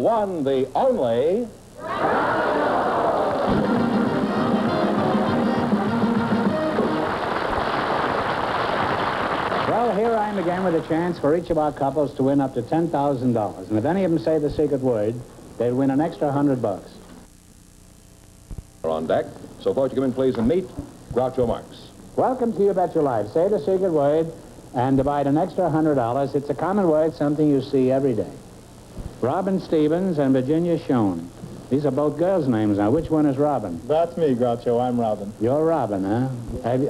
one, the only... Well, here I am again with a chance for each of our couples to win up to $10,000. And if any of them say the secret word, they'll win an extra $100. On deck. So forth you come in, please, and meet Groucho Marx. Welcome to You Bet Your Life. Say the secret word and divide an extra $100. It's a common word, something you see every day. Robin Stevens and Virginia Schoen. These are both girls' names. Now, which one is Robin? That's me, Groucho. I'm Robin. You're Robin, huh?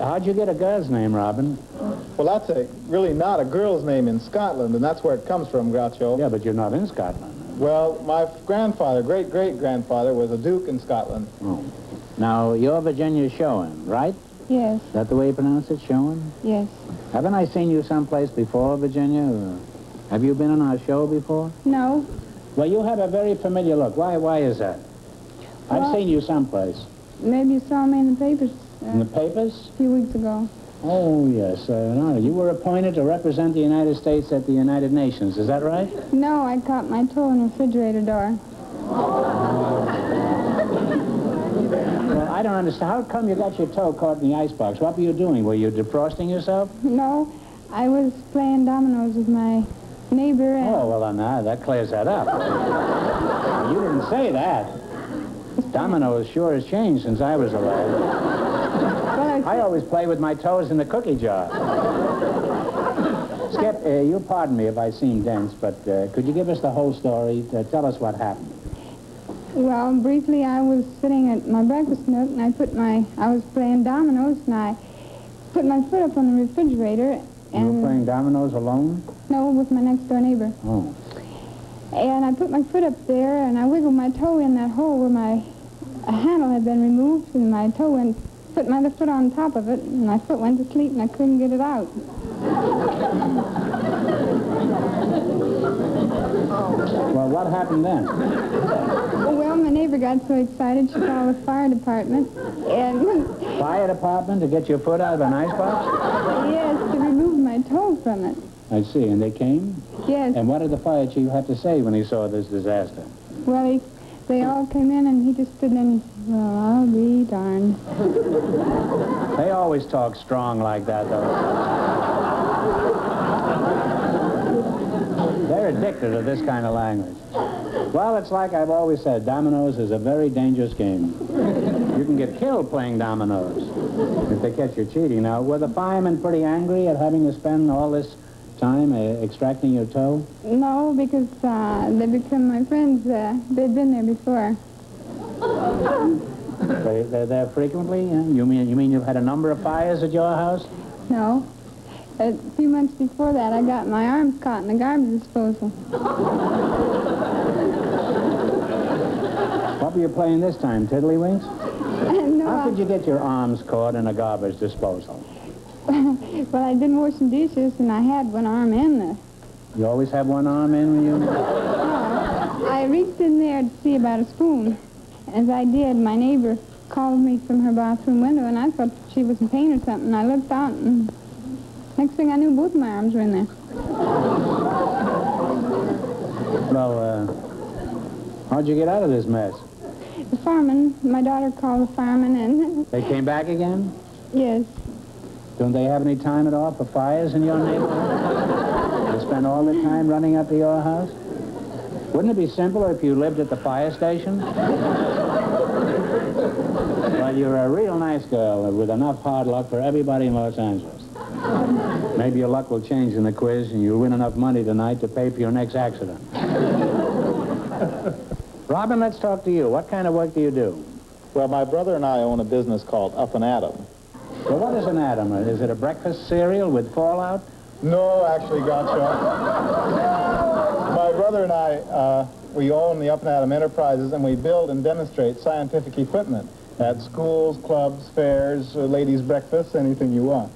How'd you get a girl's name, Robin? Well, that's really not a girl's name in Scotland, and that's where it comes from, Groucho. Yeah, but you're not in Scotland. Well, my grandfather, great-great-grandfather, was a duke in Scotland. Oh. Now, you're Virginia Schoen, right? Yes. Is that the way you pronounce it, Schoen? Yes. Haven't I seen you someplace before, Virginia? Or have you been on our show before? No. Well, you have a very familiar look. Why is that? Well, I've seen you someplace. Maybe you saw me in the papers. In the papers? A few weeks ago. Oh, yes. No, you were appointed to represent the United States at the United Nations. Is that right? No, I caught my toe in the refrigerator door. Well, I don't understand. How come you got your toe caught in the icebox? What were you doing? Were you defrosting yourself? No, I was playing dominoes with my neighbor and... Oh, well, now that clears that up. You didn't say that. Dominoes sure has changed since I was alive. Well, I always play with my toes in the cookie jar. Skip, you pardon me if I seem dense, but could you give us the whole story? Tell us what happened. Well, briefly, I was sitting at my breakfast nook, and I was playing dominoes, and I put my foot up on the refrigerator, and... You were playing dominoes alone? No, with my next-door neighbor. Oh. And I put my foot up there, and I wiggled my toe in that hole where my handle had been removed, and my toe went, put my other foot on top of it, and my foot went to sleep, and I couldn't get it out. Well, what happened then? Well, my neighbor got so excited, she called the fire department, and... Fire department to get your foot out of an icebox? Yes, to remove my toe from it. I see, and they came? Yes. And what did the fire chief have to say when he saw this disaster? Well, they all came in, and he just stood there and he said, well, I'll be darned. They always talk strong like that, though. They're addicted to this kind of language. Well, it's like I've always said, dominoes is a very dangerous game. You can get killed playing dominoes if they catch you cheating. Now, were the firemen pretty angry at having to spend all this time extracting your toe? No, because they become my friends. They'd been there before. They're there frequently? Yeah? You mean you've had a number of fires at your house? No. A few months before that, I got my arms caught in the garbage disposal. What were you playing this time, tiddlywinks? No, How could you get your arms caught in a garbage disposal? Well, I didn't wash some dishes, and I had one arm in there. You always have one arm in when you... No, I reached in there to see about a spoon. As I did, my neighbor called me from her bathroom window, and I thought she was in pain or something. I looked out, and next thing I knew, both my arms were in there. Well, how'd you get out of this mess? The fireman, my daughter called the fireman, and... They came back again? Yes. Don't they have any time at all for fires in your neighborhood? They spend all the time running up to your house? Wouldn't it be simpler if you lived at the fire station? Well, you're a real nice girl with enough hard luck for everybody in Los Angeles. Maybe your luck will change in the quiz and you'll win enough money tonight to pay for your next accident. Robin, let's talk to you. What kind of work do you do? Well, my brother and I own a business called Up and Atom. Well, what is an atom? Is it a breakfast cereal with fallout? No, actually, Groucho. My brother and I, we own the Up and Atom Enterprises, and we build and demonstrate scientific equipment at schools, clubs, fairs, ladies' breakfasts, anything you want.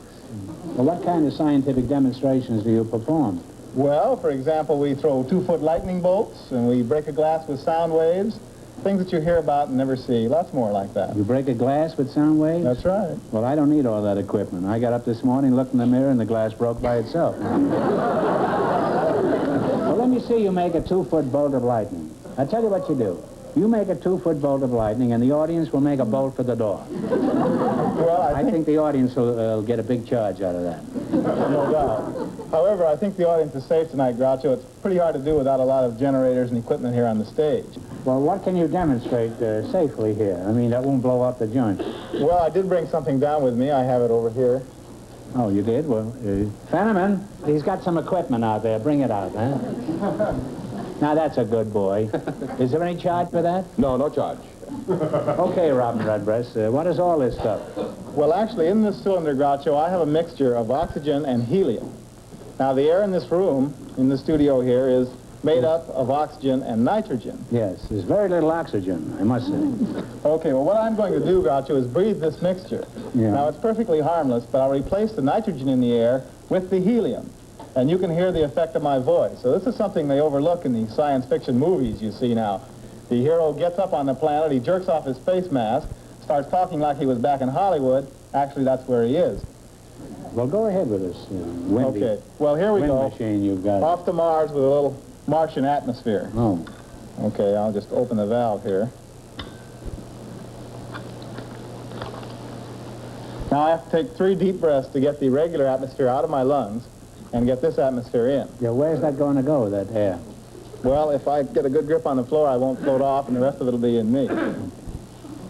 Well, what kind of scientific demonstrations do you perform? Well, for example, we throw 2-foot lightning bolts, and we break a glass with sound waves. Things that you hear about and never see. Lots more like that. You break a glass with sound waves? That's right. Well, I don't need all that equipment. I got up this morning, looked in the mirror, and the glass broke by itself. Well, let me see you make a 2-foot bolt of lightning. I tell you what you do. You make a 2-foot bolt of lightning, and the audience will make a bolt for the door. Well, I think the audience will get a big charge out of that. No doubt. However, I think the audience is safe tonight, Groucho. It's pretty hard to do without a lot of generators and equipment here on the stage. Well, what can you demonstrate safely here? I mean, that won't blow up the joint. Well, I did bring something down with me. I have it over here. Oh, you did? Well, Fenneman, he's got some equipment out there. Bring it out, huh? Now, that's a good boy. Is there any charge for that? No, no charge. Okay, Robin Redbreast, what is all this stuff? Well, actually, in this cylinder, Groucho, I have a mixture of oxygen and helium. Now, the air in this room, in the studio here, is made up of oxygen and nitrogen. Yes, there's very little oxygen, I must say. Okay, well, what I'm going to do, Groucho, is breathe this mixture. Yeah. Now, it's perfectly harmless, but I'll replace the nitrogen in the air with the helium. And you can hear the effect of my voice. So this is something they overlook in the science fiction movies you see now. The hero gets up on the planet, he jerks off his face mask, starts talking like he was back in Hollywood. Actually, that's where he is. Well, go ahead with this windy Okay, well, here we wind go. machine you've got. Off to Mars with a little Martian atmosphere. Oh. Okay, I'll just open the valve here. Now I have to take 3 deep breaths to get the regular atmosphere out of my lungs and get this atmosphere in. Yeah, where's that going to go, that air? Well, if I get a good grip on the floor, I won't float off, and the rest of it will be in me.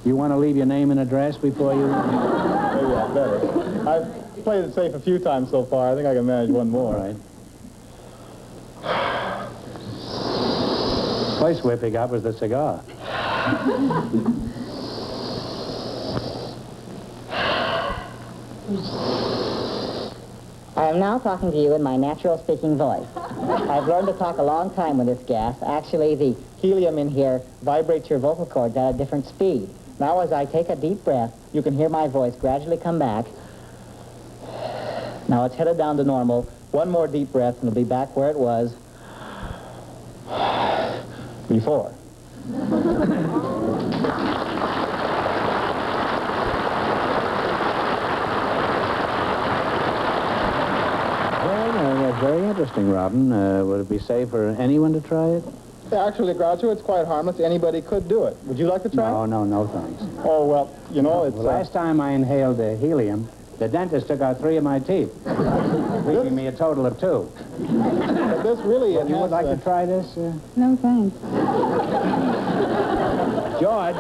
You want to leave your name and address before you... Maybe I better. I've played it safe a few times so far. I think I can manage one more. All right. First whiff he got was the cigar. I am now talking to you in my natural speaking voice. I've learned to talk a long time with this gas. Actually, the helium in here vibrates your vocal cords at a different speed. Now, as I take a deep breath, you can hear my voice gradually come back. Now it's headed down to normal. One more deep breath, and it'll be back where it was before. Well, very interesting, Robin. Would it be safe for anyone to try it? Actually, Groucho, it's quite harmless. Anybody could do it. Would you like to try? No, thanks. Oh, well, you know, it's... Well, last time I inhaled helium, the dentist took out 3 of my teeth, leaving me a total of 2. But this really... You would like to try this? No, thanks. George?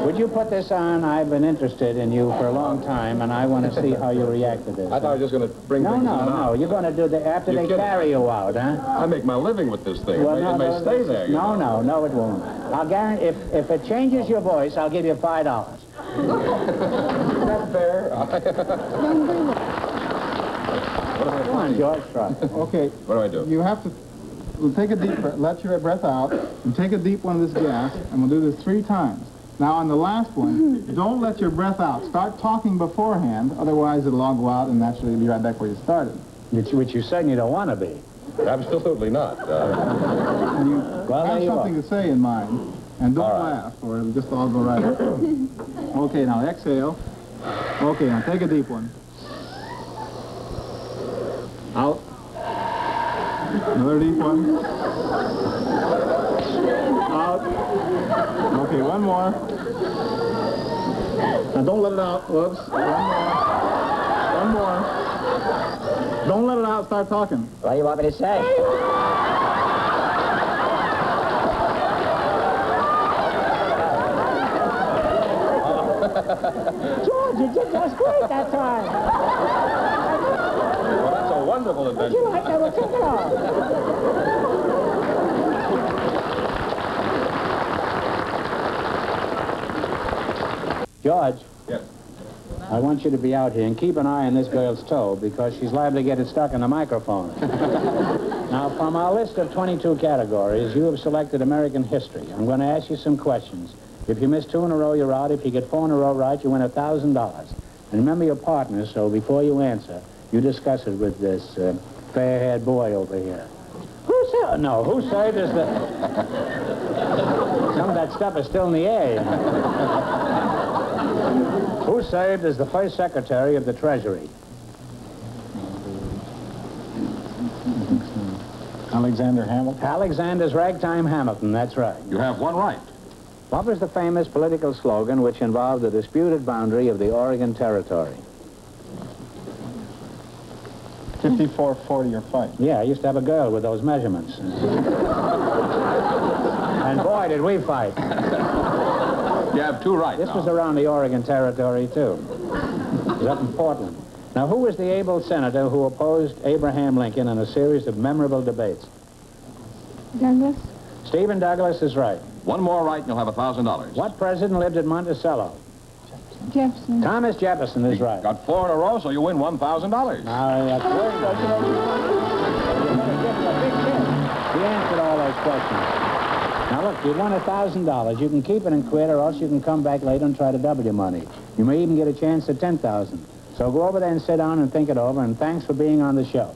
Would you put this on? I've been interested in you for a long time, and I want to see how you react to this. I thought I was just going to bring things in and out. No. You're going to do that after You're they kidding. carry you out, huh? I make my living with this thing. Well, it may stay there. you know. No, it won't. I'll guarantee, if it changes your voice, I'll give you $5. That's fair. Come on, George, try. Okay. What do I do? You have to take a deep breath, let your breath out, and take a deep one of this gas, and we'll do this 3 times. Now, on the last one, don't let your breath out. Start talking beforehand, otherwise it'll all go out and naturally you'll be right back where you started. Which you certainly don't want to be. Absolutely not. And you Well, there have you something are. to say in mind, and don't All right. laugh, or it'll just all go right out. Okay, now exhale. Okay, now take a deep one. Out. Another deep one. Out. Okay, one more. Now don't let it out. Whoops. One more. Don't let it out. Start talking. What do you want me to say? George, you did just great that time. Well, that's a wonderful adventure. You like that? Well, take it off. George, Yes. I want you to be out here and keep an eye on this girl's toe because she's liable to get it stuck in the microphone. Now, from our list of 22 categories, you have selected American history. I'm going to ask you some questions. If you miss 2 in a row, you're out. If you get 4 in a row right, you win $1,000. And remember your partner, so before you answer, you discuss it with this fair-haired boy over here. Who saved? No, who saved is the... Some of that stuff is still in the air, you know. Who saved is the first Secretary of the Treasury? Now Alexander Hamilton. Alexander's Ragtime Hamilton, that's right. You have one right. What was the famous political slogan which involved the disputed boundary of the Oregon Territory? 54-40 or fight. Yeah, I used to have a girl with those measurements. And boy, did we fight. You have two right This now. was around the Oregon Territory, too. It was up in Portland. Now, who was the able senator who opposed Abraham Lincoln in a series of memorable debates? Douglas? Stephen Douglas is right. One more right and you'll have $1,000. What president lived at Monticello? Jefferson. Thomas Jefferson is right. Got 4 in a row, so you win $1,000. Now, that's very good. You're going to get a big hit. You answered all those questions. Now, look, you won $1,000. You can keep it and quit, or else you can come back later and try to double your money. You may even get a chance at $10,000. So go over there and sit down and think it over, and thanks for being on the show.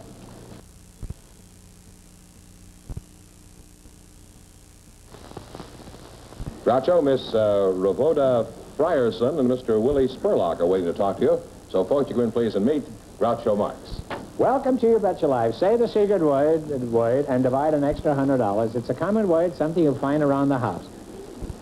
Groucho, Miss Revoyda Frierson and Mr. Willie Spurlock are waiting to talk to you. So, folks, you go in, please, and meet Groucho Marx. Welcome to You Bet Your Life. Say the secret word and divide an extra $100. It's a common word, something you'll find around the house.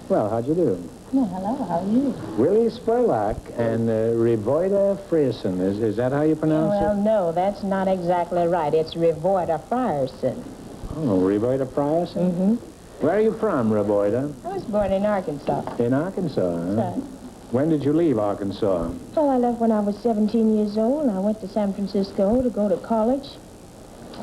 Well, how'd you do? Yeah, hello, how are you? Willie Spurlock and Revoyda Frierson. Is that how you pronounce Well, it? no, that's not exactly right. It's Revoyda Frierson. Oh, Revoyda Frierson? Mm-hmm. Where are you from, Revoyda? I was born in Arkansas. In Arkansas, huh? Right. When did you leave Arkansas? Well, I left when I was 17 years old. I went to San Francisco to go to college.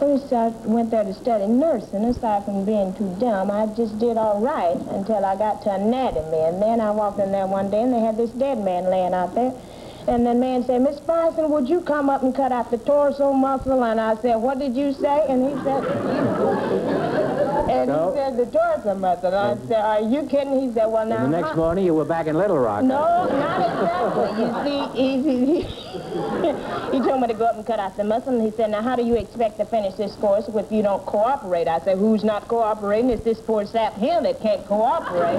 First, I went there to study nursing. Aside from being too dumb, I just did all right until I got to anatomy. And then I walked in there one day, and they had this dead man laying out there. And the man said, Miss Frierson, would you come up and cut out the torso muscle? And I said, what did you say? And he said, he said, the torso muscle. I said, are you kidding? He said, well, now... And the next morning, you were back in Little Rock. No, not exactly. You see, he told me to go up and cut out the muscle, and he said, now, how do you expect to finish this course if you don't cooperate? I said, who's not cooperating? It's this poor sap here that can't cooperate.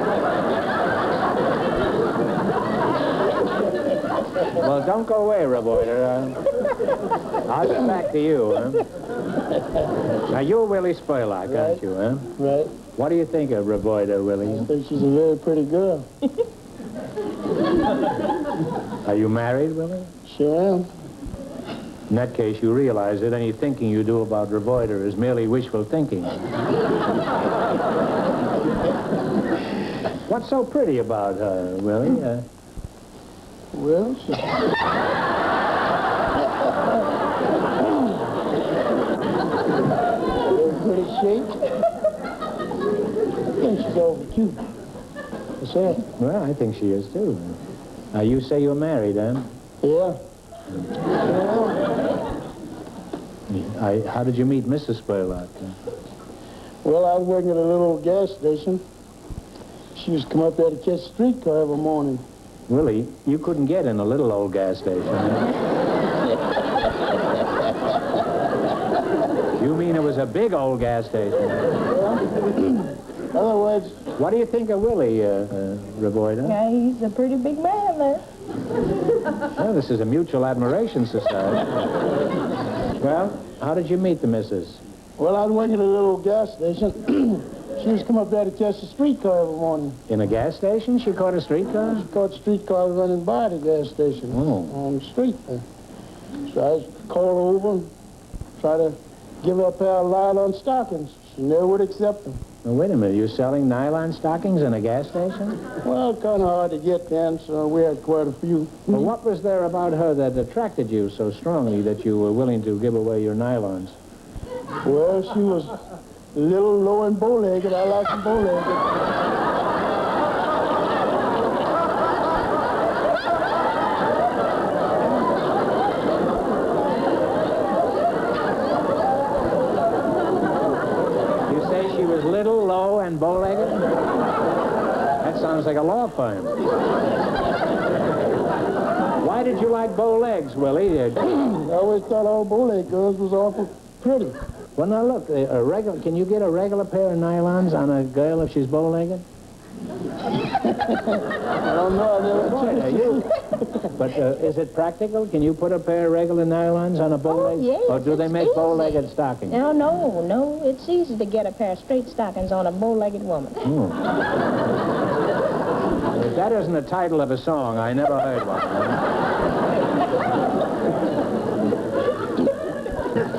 Well, don't go away, Revoyda. I'll get back to you, huh? Now, you're Willie Spurlock, aren't you, huh? Right. What do you think of Revoyda, Willie? I think she's a very pretty girl. Are you married, Willie? Sure am. In that case, you realize that any thinking you do about Revoyda is merely wishful thinking. What's so pretty about her, Willie? Well, she... very pretty shape. And she's over cute. What's that? Well, I think she is, too. You say you're married, huh? Yeah. How did you meet Mrs. Spurlock? Well, I was working at a little gas station. She used to come up there to catch a streetcar every morning. Willie, you couldn't get in a little old gas station. You mean it was a big old gas station? Otherwise... What do you think of Willie, Revoyda? Yeah, he's a pretty big man there. Well, this is a mutual admiration society. Well, how did you meet the missus? Well, I was working at a little gas station. She used to come up there to catch a streetcar every morning. In a gas station? She caught a streetcar? She caught streetcars running by the gas station on the street there. So I just called her over and tried to give her a pair of nylon stockings. She never would accept them. Now, wait a minute. You're selling nylon stockings in a gas station? Well, kind of hard to get then, so we had quite a few. Well, what was there about her that attracted you so strongly that you were willing to give away your nylons? Well, she was a little low and bow-legged. I like them bow-legged. Little, low, and bow-legged? That sounds like a law firm. Why did you like bow legs, Willie? I always thought all bow-legged girls was awful pretty. Well, now look, can you get a regular pair of nylons on a girl if she's bow-legged? I don't know, I never Boy, now you. But is it practical? Can you put a pair of regular nylons on a bow-leg? yes, Or do they it's make easy. bow-legged stockings? No, it's easy to get a pair of straight stockings on a bow-legged woman. If that isn't the title of a song, I never heard one.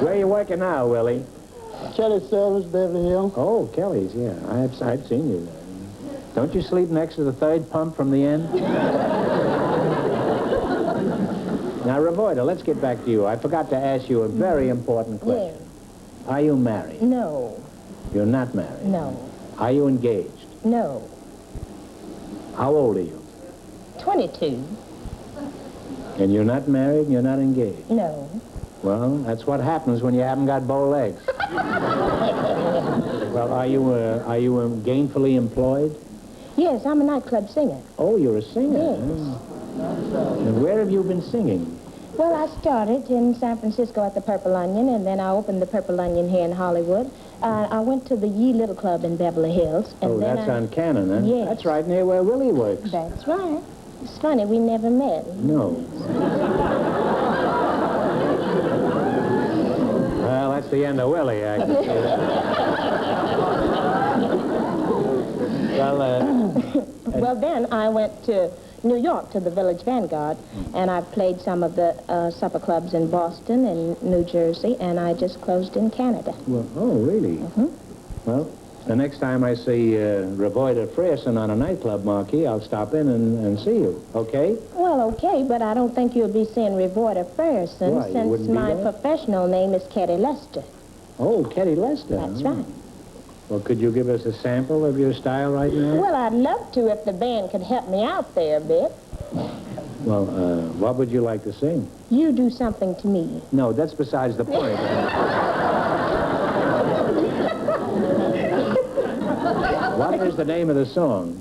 Where are you working now, Willie? Kelly Service, Beverly Hills. Oh, Kelly's, yeah. I've seen you there. Don't you sleep next to the third pump from the end? Now, Revoyda, let's get back to you. I forgot to ask you a very important question. Yes. Are you married? No, You're not married? no, Are you engaged? no. How old are you? 22. And you're not married and you're not engaged? No. Well, that's what happens when you haven't got bow legs. Well, are you gainfully employed? Yes, I'm a nightclub singer. Oh, you're a singer. Yes. And where have you been singing? Well, I started in San Francisco at the Purple Onion, and then I opened the Purple Onion here in Hollywood. I went to the Ye Little Club in Beverly Hills. And Oh, then that's on Cannon, huh? Yes. That's right near where Willie works. That's right. It's funny, we never met. No. Well, that's the end of Willie, I can see that. Well, then I went to New York to the Village Vanguard, and I played some of the supper clubs in Boston and New Jersey, and I just closed in Canada. Well, oh, really? Well, the next time I see Revoyda Frierson on a nightclub marquee, I'll stop in and see you, okay? Well, okay, but I don't think you'll be seeing Revoyda Frierson Why, you since wouldn't be my there? professional name is Ketty Lester. Oh, Ketty Lester. That's huh? right. Well, could you give us a sample of your style right now? Well, I'd love to if the band could help me out there a bit. Well, what would you like to sing? You do something to me. No, that's besides the point. What is the name of the song?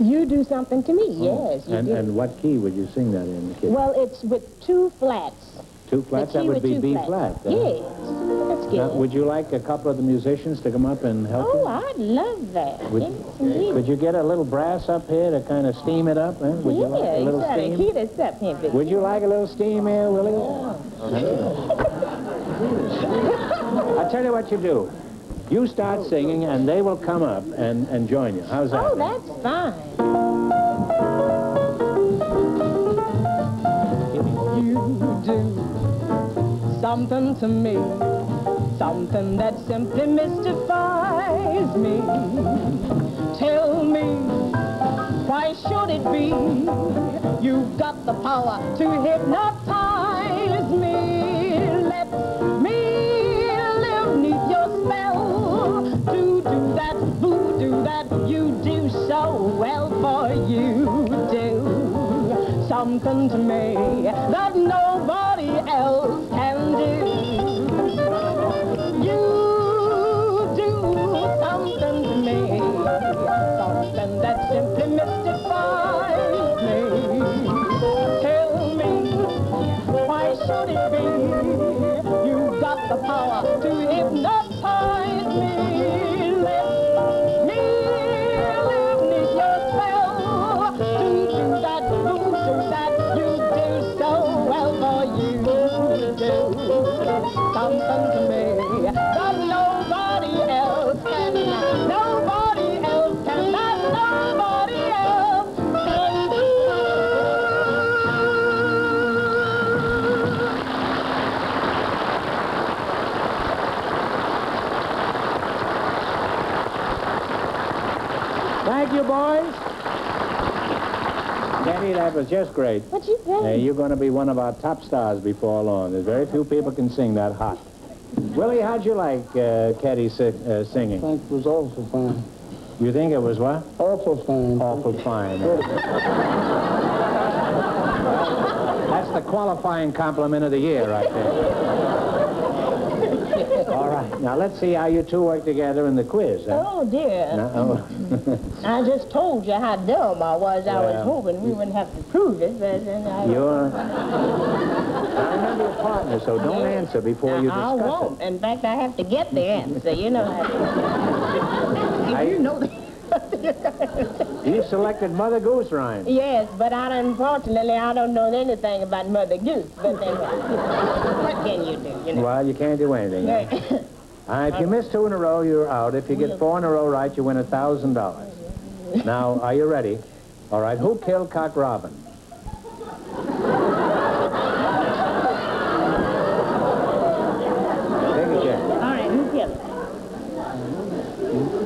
You do something to me, yes. You do. And what key would you sing that in, kid? Well, it's with 2 flats. Two flats? The That key would with be 2 B flats. flat. Yes, that's good. Now, would you like a couple of the musicians to come up and help Oh, you? I'd love that. Would- Yes, indeed. Could you get a little brass up here to kind of steam it up? Huh? Would you like a little exactly. steam? Heat us up here, Vic. Would you like a little steam here, Willie? I'll tell you what you do. You start singing, and they will come up and join you. How's that? Oh, that's fine. You do something to me, something that simply mystifies me. Tell me, why should it be you've got the power to hypnotize me? Let me live neath your spell. Do that, voodoo that you do so well, for you do something to me that nobody else can do. You do something to me, something that simply mystifies me. Tell me, why should it be you've got the power to hypnotize me? Let me live neath your spell. Do that, voodoo that you do so well, for you do something to me that nobody else can. Nobody else can. That nobody else can do. Thank you, boys. Kenny, that was just great. What you think? You're going to be one of our top stars before long. There's very few people can sing that hot. Willie, how'd you like Ketty singing? I think it was awful fine. You think it was what? Awful fine. Awful fine. That's the qualifying compliment of the year right there. All right. Now, let's see how you two work together in the quiz. Huh? Oh, dear. No. I just told you how dumb I was. I was Well, hoping we wouldn't have to prove it, but then I... You're... I remember your partner, so don't answer before you discuss I won't. In fact, I have to get the answer, you know. it. If you know the... You selected Mother Goose rhyme. Yes, but unfortunately, I don't know anything about Mother Goose. But then, what can you do, you know? Well, you can't do anything. If you miss 2 in a row, you're out. If you get 4 in a row right, you win $1,000. Now, are you ready? All right, who killed Cock Robin? Take a guess. All right, who killed him?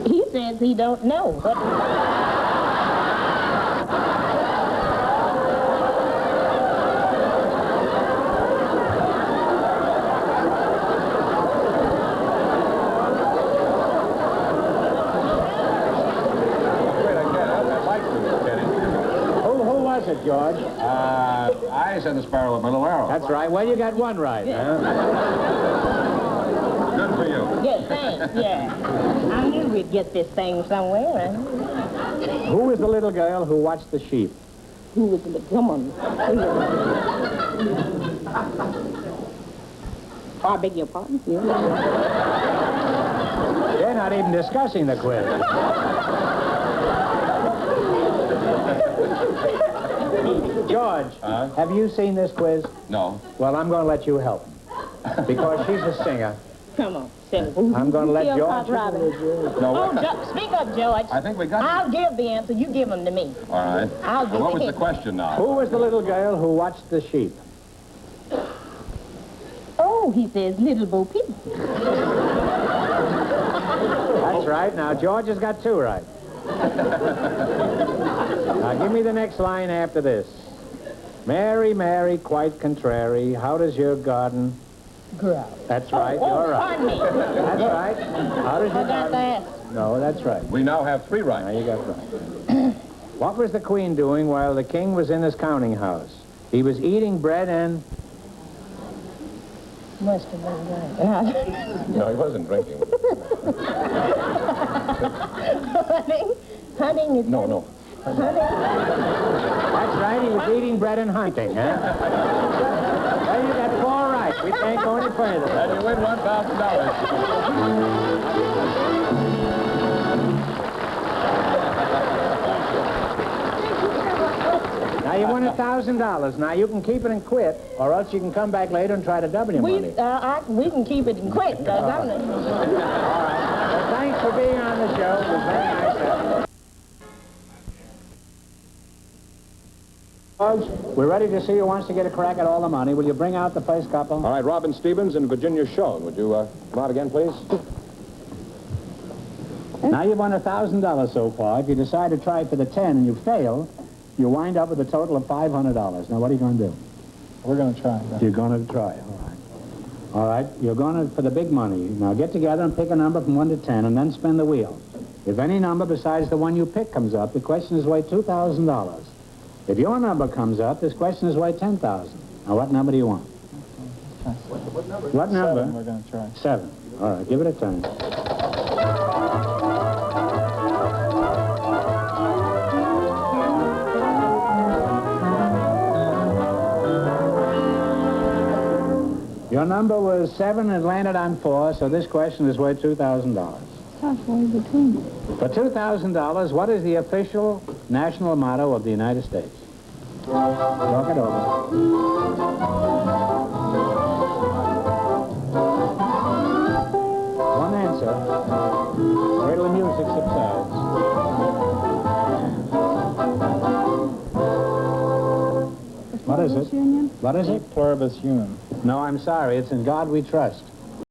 He says he don't know. What? George? I said the sparrow with my little arrow. That's right. Well, you got 1 right, huh? Good for you. Yeah, thanks, yeah. I knew we'd get this thing somewhere. Who was the little girl who watched the sheep? Who was the... Come on. I beg your pardon? They're not even discussing the quiz. George, have you seen this quiz? No. Well, I'm going to let you help. Because she's a singer. Come on, Silver. I'm going to let George... No, speak up, George. I think we got I'll give the answer. You give them to me. All right. I'll give What was the the question now? Who was the little girl who watched the sheep? Oh, he says little Bo Peep. That's right. Now, George has got 2 right. Now, give me the next line after this. Mary, Mary, quite contrary, how does your garden... Grow. That's right, you're right. Pardon me. That's right. How does your Forgot to garden... ask. No, that's right. We now have 3 right. Now you got it right. What was the queen doing while the king was in his counting house? He was eating bread and... Must have been right. No, he wasn't drinking. Hunting is... No. That's right, he was eating bread and hunting, huh? Well, you got 4 right. We can't go any further. And you win $1,000. Now, you won $1,000. Now, you can keep it and quit, or else you can come back later and try to double your money. We can keep it and quit, because I'm the... All right. Well, thanks for being on the show. It was very nice of you. We're ready to see who wants to get a crack at all the money. Will you bring out the first couple? All right, Robin Stevens and Virginia Schoen. Would you come out again, please? Now you've won $1,000 so far. If you decide to try for the 10 and you fail, you wind up with a total of $500. Now, what are you going to do? We're going to try. You're going to try. All right. All right. You're going to for the big money. Now, get together and pick a number from 1 to 10 and then spin the wheel. If any number besides the one you pick comes up, the question is worth $2,000. If your number comes up, this question is worth $10,000. Now, what number do you want? What number? What number? 7 we're going to try. 7. All right, give it a turn. Your number was 7 and landed on 4, so this question is worth $2,000. Halfway between. For $2,000, what is the official national motto of the United States? Talk it over. One answer. Wait till the music subsides. What is it? Union? What is E it? pluribus unum. No, I'm sorry. It's in God we trust.